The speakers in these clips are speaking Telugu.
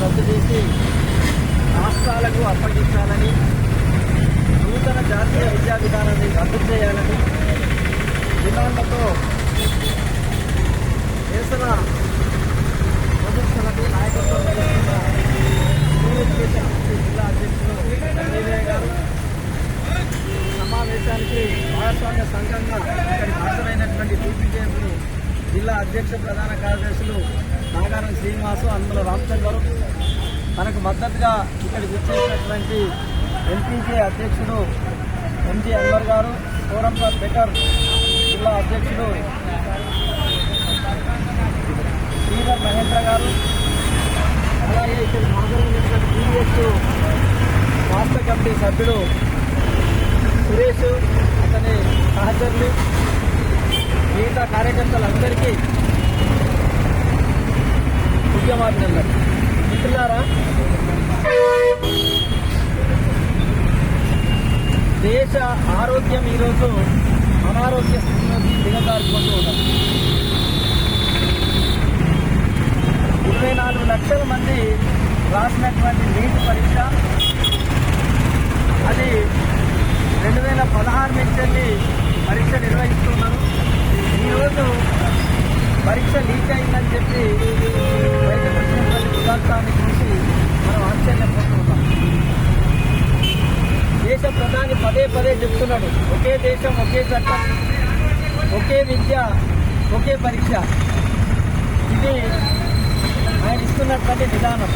రద్దు చేసి రాష్ట్రాలకు అప్పగించాలని, నూతన జాతీయ విద్యా విధానాన్ని రద్దు చేయాలని డిమాండ్లతో నిరసన ప్రదర్శనకు నాయకత్వం వహిస్తున్న జిల్లా అధ్యక్షులు సంజయ్ గారు సమావేశానికి భాగస్వామ్య సంఘంగా ఇక్కడికి హాజరైనటువంటి టీపీజేఎఫ్ జిల్లా అధ్యక్ష ప్రధాన కార్యదర్శులు నాగారం శ్రీనివాసు, అందులో రామచంద్ర, మనకు మద్దతుగా ఇక్కడికి వచ్చేసినటువంటి ఎంపీజే అధ్యక్షుడు ఎంజీ అన్వర్ గారు, కోరంపర్ బెటర్ జిల్లా అధ్యక్షుడు శ్రీధర్ మహేంద్ర గారు, అలాగే ఇక్కడ హాజరైనటువంటి టీడీఎస్ రాష్ట్ర కమిటీ సభ్యుడు సురేష్, అతని సహచరులు, మిగతా కార్యకర్తలందరికీ ఉద్యమాభినందనలు. మిత్రులారా, దేశ ఆరోగ్యం ఈరోజు అనారోగ్య స్థితిలోకి దిగజారిపోతూ ఉన్నది. 24 లక్షల మంది రాసినటువంటి నీట్ పరీక్ష అది 2016 నుంచి పరీక్ష నిర్వహిస్తున్నారు. ఈరోజు పరీక్ష లీక్ అయిందని చెప్పి బయటకు వచ్చినటువంటి ఉదాంతాన్ని చూసి మనం ఆశ్చర్యపోతూ ఉన్నాం. దేశ ప్రధాని పదే పదే చెప్తున్నాడు, ఒకే దేశం, ఒకే చట్టం, ఒకే విద్య, ఒకే పరీక్ష. ఇది ఆయన ఇస్తున్నటువంటి విధానం.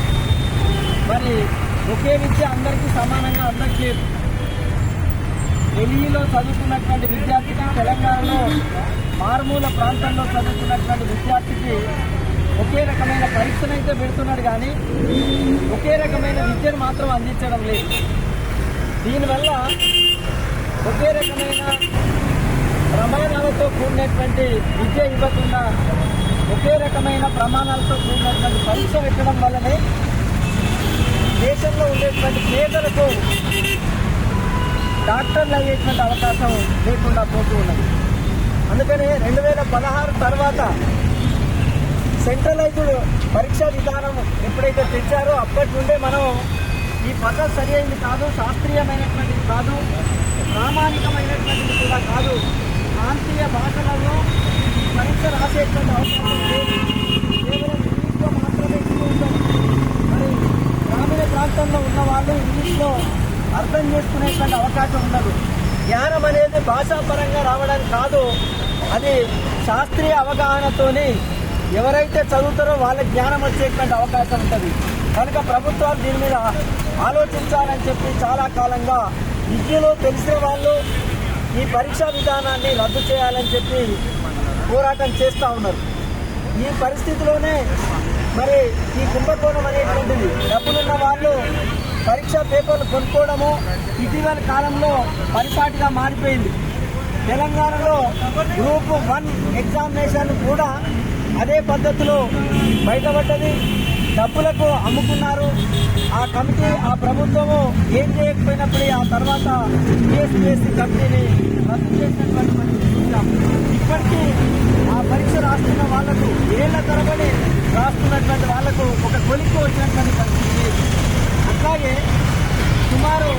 మరి ఒకే విద్య అందరికీ సమానంగా అందరికీ లేదు. ఢిల్లీలో చదువుకున్నటువంటి విద్యార్థికి, తెలంగాణలో మారుమూల ప్రాంతంలో చదువుకున్నటువంటి విద్యార్థికి ఒకే రకమైన పరీక్షను అయితే పెడుతున్నాడు, కానీ ఒకే రకమైన విద్యను మాత్రం అందించడం లేదు. దీనివల్ల ఒకే రకమైన ప్రమాణాలతో కూడినటువంటి విద్య ఇవ్వకుండా ఒకే రకమైన ప్రమాణాలతో కూడినటువంటి పరీక్ష పెట్టడం వల్లనే దేశంలో ఉండేటువంటి పేదలకు డాక్టర్లు అయ్యేటువంటి అవకాశం లేకుండా పోతూ ఉన్నది. అందుకనే 2016 తర్వాత సెంట్రలైజ్డ్ పరీక్షా విధానం ఎప్పుడైతే తెచ్చారో అప్పటి నుండే మనం ఈ పద్ధతి సరి అయింది కాదు, శాస్త్రీయమైనటువంటిది కాదు, ప్రామాణికమైనటువంటిది కూడా కాదు, ప్రాంతీయ భాషలలో పరీక్ష రాసేటువంటి అవకాశం లేదు, కేవలం ఇంగ్లీష్లో మాత్రమే ఉంటుంది. మరి గ్రామీణ ప్రాంతంలో ఉన్న వాళ్ళు ఇంగ్లీష్లో అర్థం చేసుకునేటువంటి అవకాశం ఉండదు. జ్ఞానం అనేది భాషాపరంగా రావడానికి కాదు, అది శాస్త్రీయ అవగాహనతోని ఎవరైతే చదువుతారో వాళ్ళ జ్ఞానం వచ్చేటువంటి అవకాశం ఉంటుంది. కనుక ప్రభుత్వాలు దీని మీద ఆలోచించాలని చెప్పి చాలా కాలంగా విద్యలో తెలిసిన వాళ్ళు ఈ పరీక్షా విధానాన్ని రద్దు చేయాలని చెప్పి పోరాటం చేస్తూ ఉన్నారు. ఈ పరిస్థితిలోనే మరి ఈ కుంభకోణం అనేటువంటిది, డబ్బులున్న వాళ్ళు పరీక్షా పేపర్లు కొనుక్కోవడము ఇటీవల కాలంలో పరిపాటిగా మారిపోయింది. తెలంగాణలో గ్రూప్ 1 ఎగ్జామినేషన్ కూడా అదే పద్ధతిలో బయటపడ్డది. డబ్బులకు అమ్ముకున్నారు. ఆ కమిటీ, ఆ ప్రభుత్వము ఏం చేయకపోయినప్పుడు ఆ తర్వాత టీఎస్పీఎస్సీ కమిటీని రద్దు చేసినటువంటి పరిస్థితి చూసాం. ఇప్పటికీ ఆ పరీక్ష రాస్తున్న వాళ్లకు, ఏళ్ల తరబడి వాళ్లకు ఒక కొలిక్కి వచ్చినటువంటి పరిస్థితి. అట్లాగే సుమారు